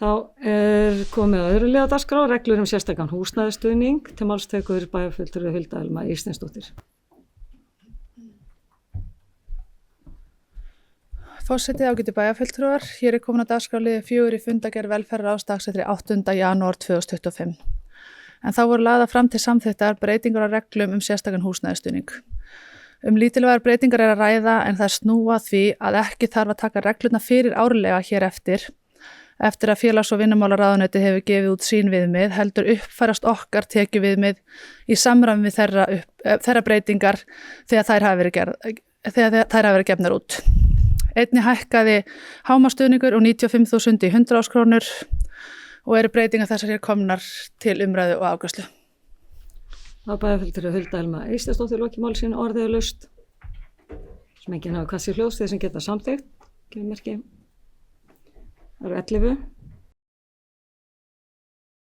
Þá komið að öðru liða á dagskrá, reglur sérstakan húsnæðisstuðning, til máls tekur bæjarfulltrúi Hulda Elma Ísteinsdóttir. Forseti, ágætu bæjarfulltrúar, hér komin á dagskrá liður 4 í fundargerð velferðarráðs dagsett 8. janúar 2025. En þá voru lagðar fram til samþykktar breytingar á reglum sérstakan húsnæðisstuðning. Lítilvægar breytingar að ræða en það snúa því að ekki þarf að taka reglurnar fyrir árlega hér eftir að félags- og vinnumálaráðuneytið hefur gefið út sín viðmið, heldur uppfærast okkar tekjuviðmið í samræmi við þeirra breytingar þegar þær hafa verið gefnar út. Einnig hækkaði hámarksstuðningur úr 95.000 í 100.000 krónur og eru breytingar þessar hér komnar til umræðu og afgreiðslu. Þá bæjarfulltrúi Hulda Elma Ísteinsdóttir lokið máli sínu orðið og laust. Sem enginn hafa kastað sér hljóðs þeir sem geta samþykkt. Gefið merki. Það eru 11.